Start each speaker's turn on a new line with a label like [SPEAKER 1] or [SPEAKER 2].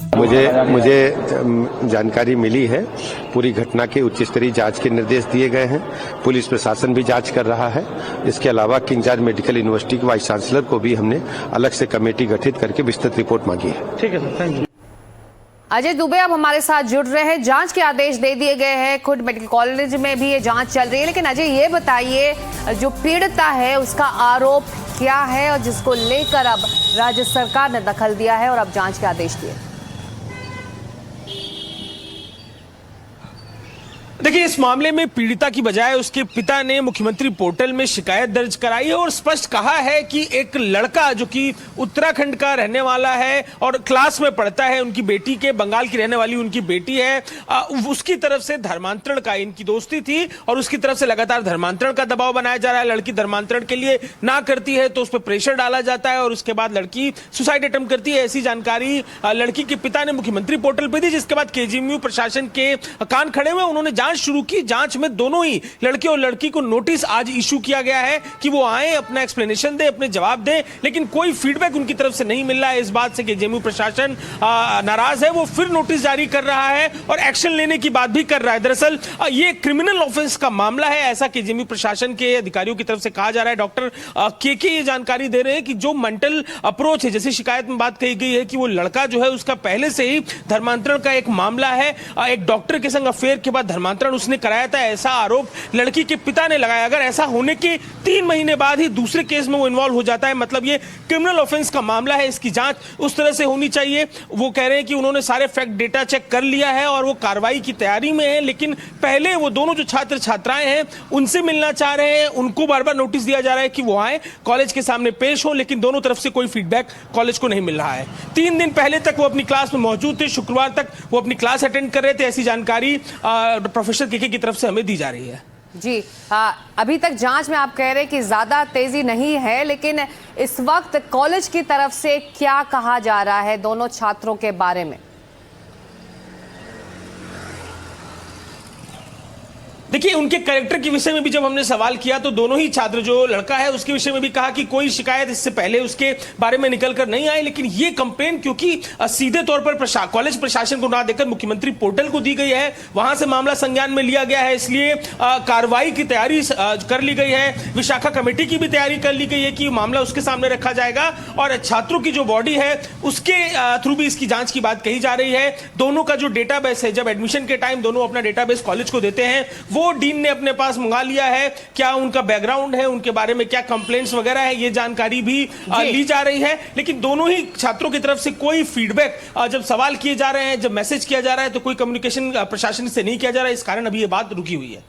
[SPEAKER 1] मुझे जानकारी मिली है, पूरी घटना के उच्च स्तरीय जांच के निर्देश दिए गए हैं। पुलिस प्रशासन भी जांच कर रहा है। इसके अलावा किंग जॉर्ज मेडिकल यूनिवर्सिटी के वाइस चांसलर को भी हमने अलग से कमेटी गठित करके विस्तृत रिपोर्ट मांगी है।
[SPEAKER 2] ठीक है sir, thank you.
[SPEAKER 3] Ajay Dubey अब हमारे साथ जुड़ रहे हैं। जांच के आदेश दे दिए गए हैं, खुद मेडिकल कॉलेज में भी ये जांच चल रही है। लेकिन अजय ये बताइए, जो पीड़िता है उसका आरोप क्या है और जिसको लेकर अब राज्य सरकार ने दखल दिया है और अब जांच के आदेश दिए?
[SPEAKER 2] देखिए, इस मामले में पीड़िता की बजाय उसके पिता ने मुख्यमंत्री पोर्टल में शिकायत दर्ज कराई है और स्पष्ट कहा है कि एक लड़का जो कि उत्तराखंड का रहने वाला है और क्लास में पढ़ता है, उनकी बेटी के, बंगाल की रहने वाली उनकी बेटी है, उसकी तरफ से धर्मांतरण का इनकी दोस्ती थी और उसकी तरफ से लगातार धर्मांतरण का दबाव बनाया जा रहा है। लड़की धर्मांतरण के लिए ना करती है तो उस पर प्रेशर डाला जाता है और उसके बाद लड़की सुसाइड अटेम्प्ट करती है। ऐसी जानकारी लड़की के पिता ने मुख्यमंत्री पोर्टल पर दी, जिसके बाद केजीएमयू प्रशासन के कान खड़े हुए, उन्होंने जांच शुरू की। जांच में दोनों ही लड़के और लड़की को नोटिस आज इशू किया गया है कि वो आए, अपना एक्सप्लेनेशन दे, अपने जवाब दें, लेकिन कोई फीडबैक उनकी तरफ से नहीं मिल रहा है। इस बात से केजीएमयू प्रशासन नाराज है। वो फिर नोटिस जारी कर रहा है और एक्शन लेने की बात भी कर रहा है। दरअसल ये क्रिमिनल ऑफेंस का मामला है, ऐसा केजीएमयू प्रशासन के अधिकारियों की तरफ से कहा जा रहा है। डॉक्टर के ये जानकारी दे रहे हैं कि जो मेंटल अप्रोच है, जैसे शिकायत में बात कही गई है कि वो लड़का जो है उसका पहले से ही धर्मांतरण का एक मामला है, एक डॉक्टर के संग अफेयर के बाद धर्मांतरण उसने कराया था, ऐसा आरोप लड़की के पिता ने लगाया। अगर ऐसा होने के 3 महीने बाद ही दूसरे केस में वो इन्वॉल्व हो जाता है, मतलब ये क्रिमिनल ऑफेंस का मामला है। इसकी जांच उस तरह से होनी चाहिए। वो कह रहे हैं कि उन्होंने सारे फैक्ट डेटा चेक कर लिया है और वो कार्रवाई की तैयारी में है, लेकिन पहले वो दोनों जो छात्र छात्राएं हैं उनसे मिलना चाह रहे हैं। उनको बार बार नोटिस दिया जा रहा है कि वो आए, कॉलेज के सामने पेश हो, लेकिन दोनों तरफ से कोई फीडबैक कॉलेज को नहीं मिल रहा है। 3 दिन पहले तक वो अपनी क्लास में मौजूद थे, शुक्रवार तक वो अपनी क्लास अटेंड कर रहे थे। ऐसी जानकारी प्रोफेसर के की तरफ से हमें दी जा रही है।
[SPEAKER 3] जी, अभी तक जांच में आप कह रहे हैं कि ज्यादा तेजी नहीं है, लेकिन इस वक्त कॉलेज की तरफ से क्या कहा जा रहा है दोनों छात्रों के बारे में?
[SPEAKER 2] देखिए, उनके कैरेक्टर के विषय में भी जब हमने सवाल किया तो दोनों ही छात्र, जो लड़का है उसके विषय में भी कहा कि कोई शिकायत इससे पहले उसके बारे में निकल कर नहीं आई, लेकिन ये कंप्लेन क्योंकि सीधे तौर पर कॉलेज प्रशासन को ना देकर मुख्यमंत्री पोर्टल को दी गई है, वहां से मामला संज्ञान में लिया गया है, इसलिए कार्रवाई की तैयारी कर ली गई है। विशाखा कमेटी की भी तैयारी कर ली गई है कि मामला उसके सामने रखा जाएगा और छात्रों की जो बॉडी है उसके थ्रू भी इसकी जांच की बात कही जा रही है। दोनों का जो डेटाबेस है, जब एडमिशन के टाइम दोनों अपना डेटाबेस कॉलेज को देते हैं, वो डीन ने अपने पास मंगा लिया है। क्या उनका बैकग्राउंड है, उनके बारे में क्या कंप्लेंट्स वगैरह है, ये जानकारी भी ली जा रही है। लेकिन दोनों ही छात्रों की तरफ से कोई फीडबैक, जब सवाल किए जा रहे हैं, जब मैसेज किया जा रहा है, तो कोई कम्युनिकेशन प्रशासन से नहीं किया जा रहा है। इस कारण अभी ये बात रुकी हुई है।